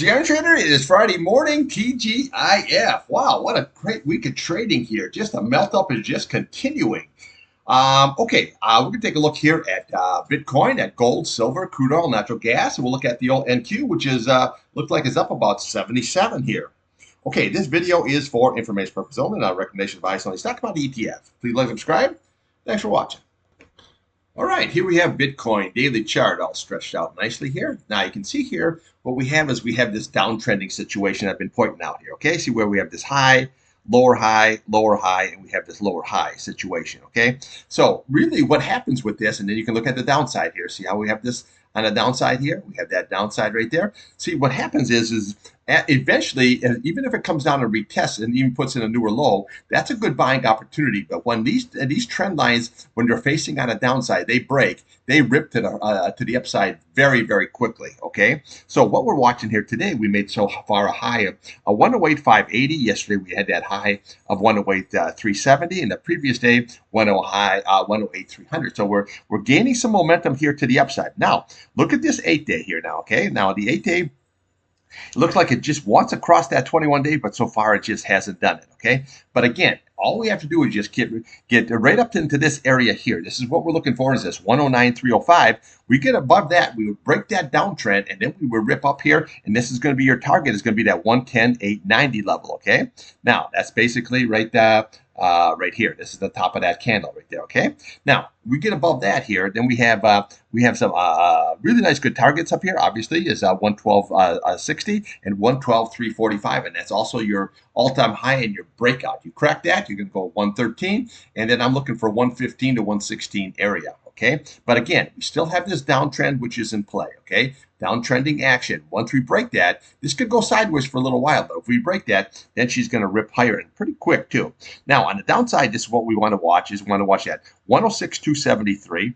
Mr. Iron Trader, it is Friday morning, TGIF. Wow, what a great week of trading here. Just the melt up is just continuing. We're going to take a look here at Bitcoin, at gold, silver, crude oil, natural gas, and we'll look at the old NQ, which is looks like it's up about 77 here. Okay, this video is for information purposes only, not a recommendation advice on the stock about ETF. Please like and subscribe. Thanks for watching. All right, here we have Bitcoin daily chart all stretched out nicely here. Now you can see here what we have is we have this downtrending situation I've been pointing out here. Okay, see where we have this high, lower high, and we have this lower high situation. Okay, so really what happens with this, and then you can look at the downside here. See how we have this on the downside here? We have that downside right there. See what happens is eventually, even if it comes down and retests and even puts in a newer low, that's a good buying opportunity. But when these trend lines, when they're facing on a downside, they break, they rip to the upside very, very quickly. Okay, so what we're watching here today, we made so far a high of 108,580. Yesterday we had that high of 108,370, and the previous day 108,300. So we're gaining some momentum here to the upside. Now look at this 8-day here now. Okay, now the 8-day. It looks like it just wants to cross that 21-day, but so far it just hasn't done it, okay? But again, all we have to do is just get right up into this area here. This is what we're looking for, is this 109,305. We get above that, we would break that downtrend, and then we would rip up here, and this is going to be your target. It's going to be that 110,890 level, okay? Now, that's basically right here. This is the top of that candle right there, okay? Now, we get above that here, then we have some really nice good targets up here. Obviously, is 112.60 and 112.345, and that's also your all-time high and your breakout. You crack that, you can go 113, and then I'm looking for 115 to 116 area. Okay, but again, we still have this downtrend which is in play. Okay, downtrending action. Once we break that, this could go sideways for a little while, but if we break that, then she's going to rip higher and pretty quick too. Now on the downside, this is what we want to watch. Is we want to watch that 106,273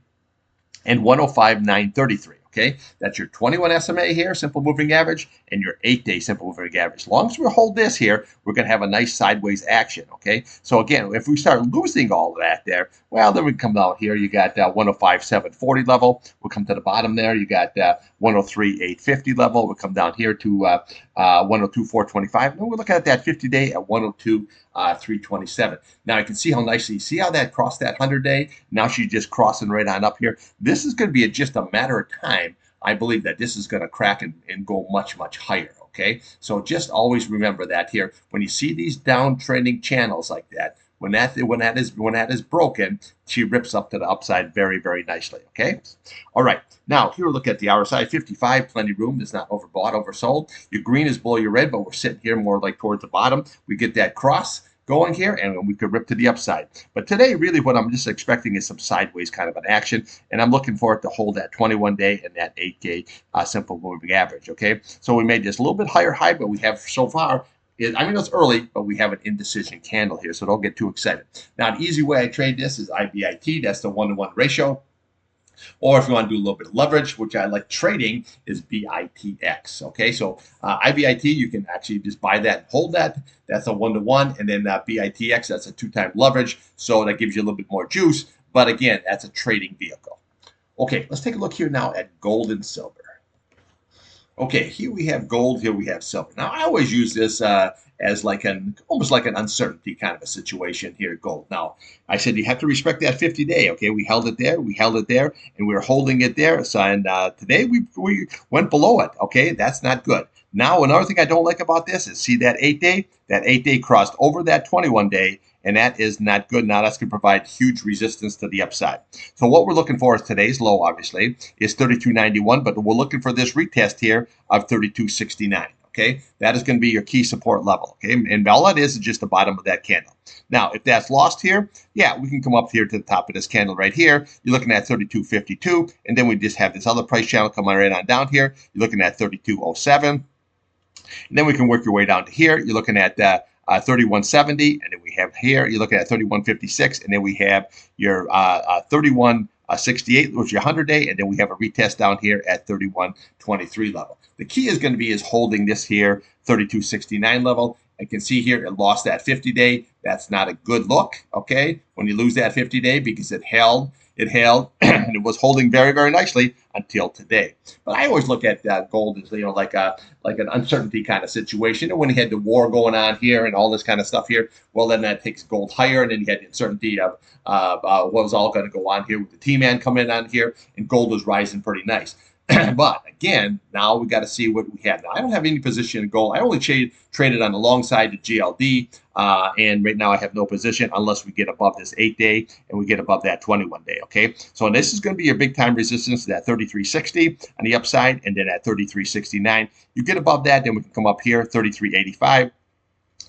and 105,933. Okay, that's your 21 SMA here, simple moving average, and your 8-day simple moving average. As long as we hold this here, we're going to have a nice sideways action. Okay, so again, if we start losing all of that there, well, then we come down here. You got 105,740 level. We'll come to the bottom there. You got 103,850 level. We'll come down here to 102,425. Then we're looking at that 50-day at 102,327. Now you can see how nicely, see how that crossed that 100-day. Now she's just crossing right on up here. This is going to be just a matter of time. I believe that this is going to crack and go much, much higher. Okay, so just always remember that here. When you see these downtrending channels like that, when that is broken, she rips up to the upside very, very nicely. Okay, all right. Now here we look at the RSI 55, plenty room. It's not overbought, oversold. Your green is below your red, but we're sitting here more like towards the bottom. We get that cross going here, and we could rip to the upside. But today, really what I'm just expecting is some sideways kind of an action, and I'm looking for it to hold that 21-day and that 8-day simple moving average, okay? So we made this a little bit higher high, but we have so far, it's early, but we have an indecision candle here, so don't get too excited. Now, an easy way I trade this is IBIT. That's the 1-to-1 ratio. Or if you want to do a little bit of leverage, which I like trading, is BITX. Okay, so IBIT, you can actually just buy that and hold that. That's a 1-to-1. And then BITX, that's a 2-time leverage. So that gives you a little bit more juice. But again, that's a trading vehicle. Okay, let's take a look here now at gold and silver. Okay, here we have gold, here we have silver. Now, I always use this as like almost like an uncertainty kind of a situation here at gold. Now, I said you have to respect that 50-day. Okay, we held it there, and we're holding it there. So, and today we went below it. Okay, that's not good. Now, another thing I don't like about this is see that 8-day? That 8-day crossed over that 21-day, and that is not good. Now that's going to provide huge resistance to the upside. So what we're looking for is today's low, obviously, is 32.91, but we're looking for this retest here of 32.69. Okay, that is going to be your key support level. Okay, and all that is just the bottom of that candle. Now, if that's lost here, yeah, we can come up here to the top of this candle right here. You're looking at 32.52, and then we just have this other price channel coming right on down here. You're looking at 32.07, and then we can work your way down to here. You're looking at 31.70, and then we have here, you're looking at 31.56, and then we have your 31.68, which is your 100-day, and then we have a retest down here at 31.23 level. The key is going to be holding this here 32.69 level, I can see here it lost that 50-day. That's not a good look, okay, when you lose that 50-day because it held, and it was holding very, very nicely until today. But I always look at gold as, like an uncertainty kind of situation. And when you had the war going on here and all this kind of stuff here, well, then that takes gold higher, and then you had the uncertainty of what was all going to go on here with the T-man coming in on here, and gold was rising pretty nice. But again, now we got to see what we have. Now, I don't have any position in gold. I only traded on the long side to GLD, and right now I have no position unless we get above this 8-day and we get above that 21-day. Okay, so this is going to be your big time resistance, that 33.60 on the upside, and then at 33.69. You get above that, then we can come up here, 33.85.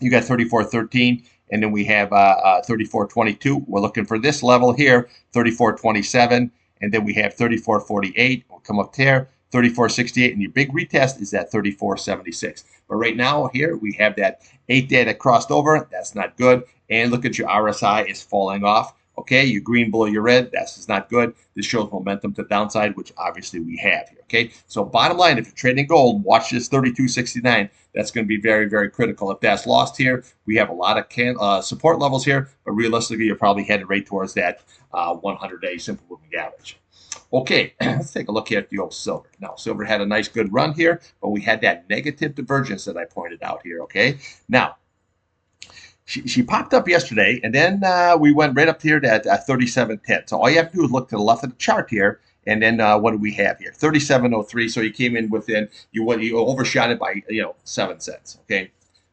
You got 34.13. And then we have 34.22. We're looking for this level here, 34.27. And then we have 34.48. We'll come up there, 34.68. And your big retest is at 34.76. But right now here, we have that 8-day that crossed over. That's not good. And look at your RSI is falling off. Okay, your green below your red, that's just not good. This shows momentum to downside, which obviously we have here. Okay, so bottom line, if you're trading gold, watch this 32.69. That's going to be very, very critical. If that's lost here, we have a lot of support levels here, but realistically, you're probably headed right towards that 100-day simple moving average. Okay, let's take a look here at the old silver. Now, silver had a nice good run here, but we had that negative divergence that I pointed out here. Okay, now. She popped up yesterday, and then we went right up here to 37.10. So all you have to do is look to the left of the chart here, and then what do we have here? 37.03. So you came in within, you overshot it by 7 cents. Okay,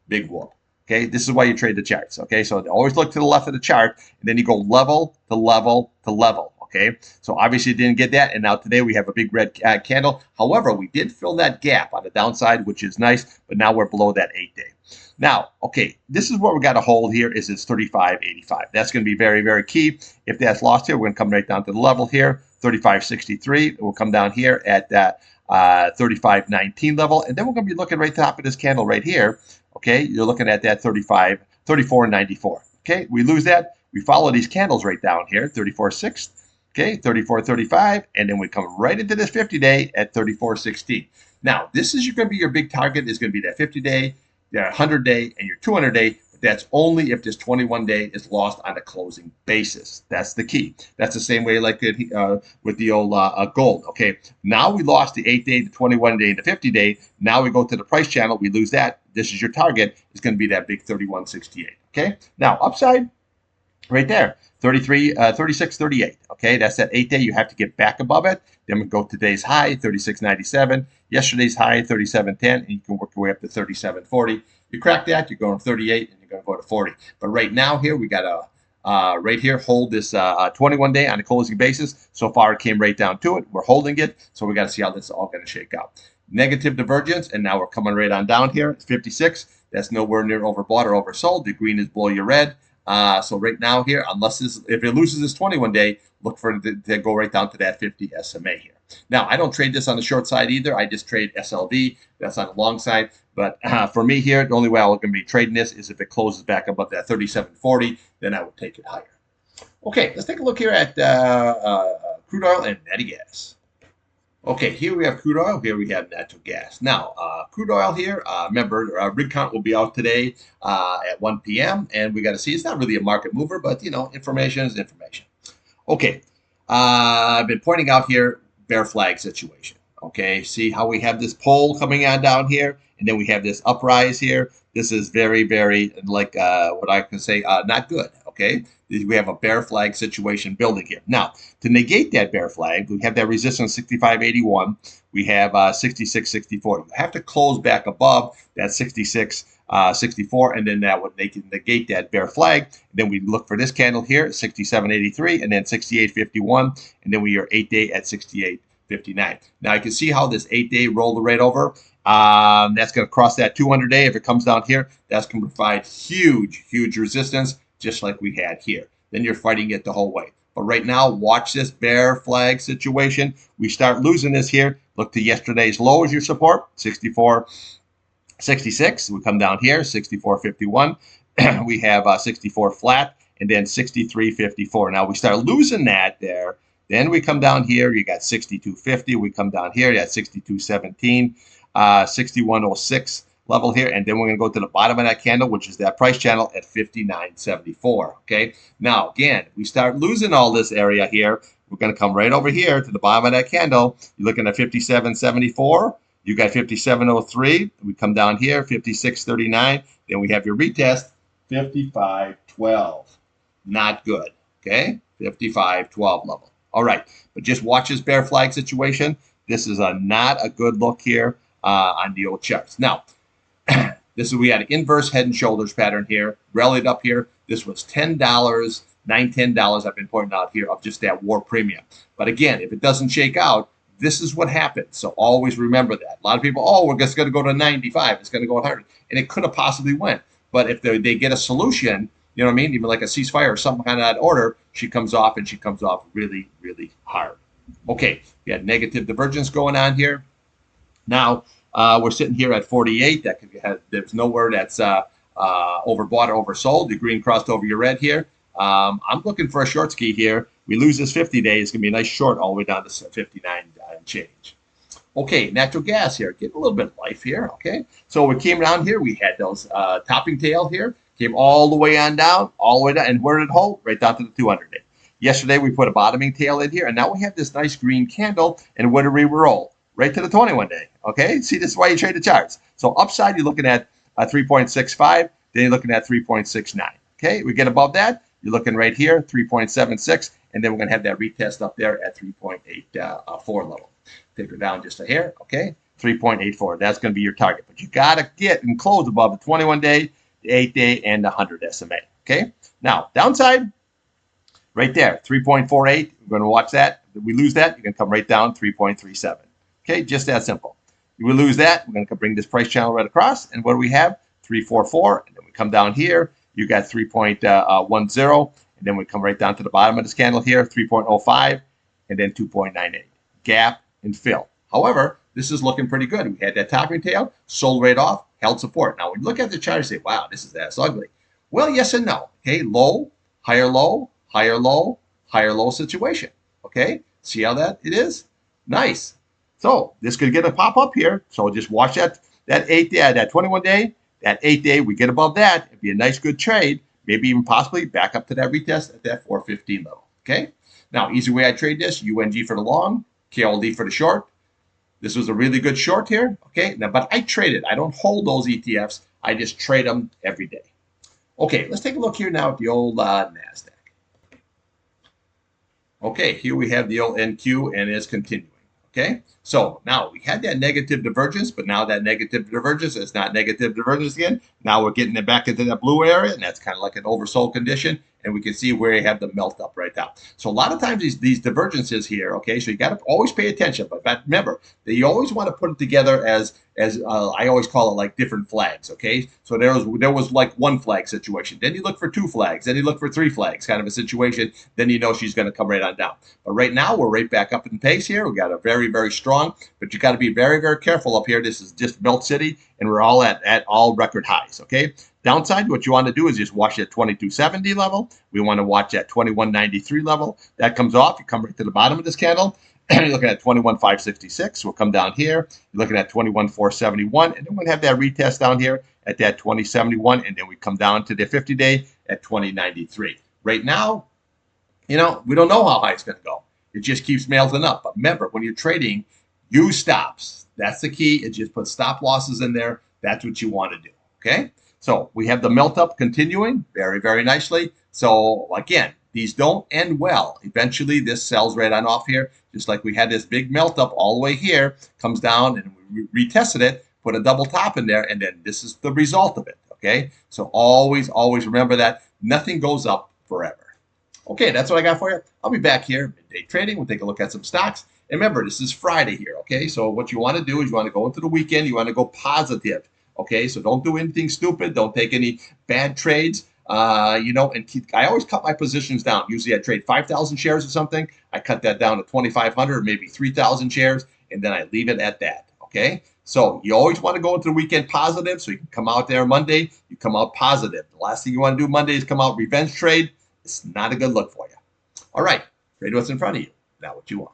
big whoop. Okay, this is why you trade the charts. Okay, so always look to the left of the chart, and then you go level to level to level. Okay, so obviously didn't get that, and now today we have a big red candle. However, we did fill that gap on the downside, which is nice, but now we're below that 8-day. Now, okay, this is what we got to hold here is this 35.85. That's going to be very, very key. If that's lost here, we're going to come right down to the level here, 35.63. We'll come down here at that 35.19 level, and then we're going to be looking right top of this candle right here. Okay, you're looking at that 34.94. Okay, we lose that. We follow these candles right down here, 34.6. Okay, 34.35, and then we come right into this 50-day at 34.16. Now, this is going to be your big target. Is going to be that 50-day. Your 100-day and your 200-day, but that's only if this 21-day is lost on a closing basis. That's the key. That's the same way like with the old gold. Okay, now we lost the 8-day, the 21-day, and the 50-day. Now we go to the price channel. We lose that. This is your target. It's going to be that big 31.68. Okay, now upside right there, 36.38. Okay, that's that 8-day. You have to get back above it. Then we go to today's high, 36.97. Yesterday's high, 37.10, and you can work your way up to 37.40. You crack that, you're going to 38, and you're going to go to 40. But right now here, we got to right here hold this 21-day on a closing basis. So far, it came right down to it. We're holding it, so we got to see how this is all going to shake out. Negative divergence, and now we're coming right on down here. It's 56. That's nowhere near overbought or oversold. The green is below your red. So right now here, if it loses this 21-day, look for it to go right down to that 50 SMA here. Now, I don't trade this on the short side either. I just trade SLV. That's on the long side. But for me here, the only way I'm going to be trading this is if it closes back above that 37.40, then I would take it higher. Okay, let's take a look here at crude oil and Natgas. Okay, here we have crude oil. Here we have natural gas. Now, crude oil here, remember, rig count will be out today at 1 p.m. And we got to see, it's not really a market mover, but, information is information. Okay, I've been pointing out here, bear flag situation. Okay, see how we have this pole coming on down here, and then we have this uprise here. This is very, very, like what I can say, not good. Okay, we have a bear flag situation building here. Now, to negate that bear flag, we have that resistance 65.81. We have 66.64. You have to close back above that 66.64, and then that would negate that bear flag. And then we look for this candle here, 67.83, and then 68.51, and then we are 8-day at 68.59. Now you can see how this 8-day rolled right over. That's going to cross that 200-day. If it comes down here, that's going to provide huge, huge resistance, just like we had here. Then you're fighting it the whole way. But right now, watch this bear flag situation. We start losing this here. Look to yesterday's low as your support, 64.66. We come down here, 64.51. We have 64 flat, and then 63.54. Now we start losing that there. Then we come down here. You got 62.50. We come down here. You got 62.17, 61.06 level here, and then we're going to go to the bottom of that candle, which is that price channel at 59.74. Okay. Now, again, we start losing all this area here. We're going to come right over here to the bottom of that candle. You're looking at 57.74. You got 57.03. We come down here, 56.39. Then we have your retest, 55.12. Not good. Okay. 55.12 level. All right. But just watch this bear flag situation. This is not a good look here on the old charts. Now, we had an inverse head and shoulders pattern here, rallied up here. This was $10, $10 I've been pointing out here of just that war premium. But again, if it doesn't shake out, this is what happens. So always remember that. A lot of people, oh, we're just going to go to 95. It's going to go 100. And it could have possibly went. But if they get a solution, you know what I mean, even like a ceasefire or some kind of that order, she comes off, and she comes off really, really hard. Okay, we had negative divergence going on here. Now, we're sitting here at 48. That could have, there's nowhere that's overbought or oversold. The green crossed over your red here. I'm looking for a short ski here. We lose this 50-day. It's going to be a nice short all the way down to 59 and change. Okay, natural gas here. Getting a little bit of life here. Okay, so we came down here. We had those topping tail here. Came all the way on down, all the way down. And where did it hold? Right down to the 200-day. Yesterday, we put a bottoming tail in here. And now we have this nice green candle. And where did we roll? Right to the 21-day. Okay, see, this is why you trade the charts. So upside, you're looking at 3.65. Then you're looking at 3.69. Okay, we get above that. You're looking right here, 3.76. And then we're going to have that retest up there at 3.84 level. Take her down just a hair. Okay, 3.84. That's going to be your target. But you got to get and close above the 21-day, the 8-day, and the 100 SMA. Okay, now downside, right there, 3.48. We're going to watch that. If we lose that, you're going to come right down 3.37. Okay, just that simple. If we lose that, we're going to bring this price channel right across. And what do we have? 3.44. And then we come down here. You got 3.10. And then we come right down to the bottom of this candle here, 3.05. And then 2.98. Gap and fill. However, this is looking pretty good. We had that topping tail, sold right off, held support. Now, when you look at the chart and say, wow, this is ass ugly. Well, yes and no. Okay, low, higher low, higher low, higher low situation. Okay, see how that it is? Nice. So this could get a pop up here. So just watch that 8-day, that 21-day, that 8-day. We get above that. It'd be a nice, good trade. Maybe even possibly back up to that retest at that 415 level. Okay. Now, easy way I trade this: UNG for the long, KLD for the short. This was a really good short here. Okay. Now, but I trade it. I don't hold those ETFs. I just trade them every day. Okay. Let's take a look here now at the old NASDAQ. Okay. Here we have the old NQ, and it's continuing. Okay, so now we had that negative divergence, but now that negative divergence is not negative divergence again. Now we're getting it back into that blue area, and that's kind of like an oversold condition. And we can see where you have the melt up right now. So a lot of times these divergences here, okay, so you got to always pay attention. But remember that you always want to put it together as I always call it like different flags, okay? So there was like one flag situation. Then you look for two flags. Then you look for three flags, kind of a situation. Then you know she's going to come right on down. But right now we're right back up in pace here. We got a very, very strong, but you got to be very, very careful up here. This is just Melt City, and we're all at all record highs, okay? Downside, what you want to do is just watch that 2270 level. We want to watch that 2193 level. That comes off. You come right to the bottom of this candle. You're looking at 21,566. We'll come down here. You're looking at 21,471. And then we're going to have that retest down here at that 2071. And then we come down to the 50-day at 2093. Right now, you know, we don't know how high it's going to go. It just keeps melting up. But remember, when you're trading, use stops. That's the key. It just put stop losses in there. That's what you want to do. Okay? So we have the melt up continuing very, very nicely. So again, these don't end well. Eventually, this sells right on off here, just like we had this big melt up all the way here, comes down, and we retested it, put a double top in there, and then this is the result of it. Okay, so always, always remember that nothing goes up forever. Okay, that's what I got for you. I'll be back here midday trading. We'll take a look at some stocks. And remember, this is Friday here. Okay, so what you want to do is you want to go into the weekend. You want to go positive. Okay, so don't do anything stupid. Don't take any bad trades. You know, and I always cut my positions down. Usually I trade 5,000 shares or something. I cut that down to 2,500, maybe 3,000 shares, and then I leave it at that. Okay, so you always want to go into the weekend positive, so you can come out there Monday. You come out positive. The last thing you want to do Monday is come out revenge trade. It's not a good look for you. All right, trade what's in front of you, not what you want.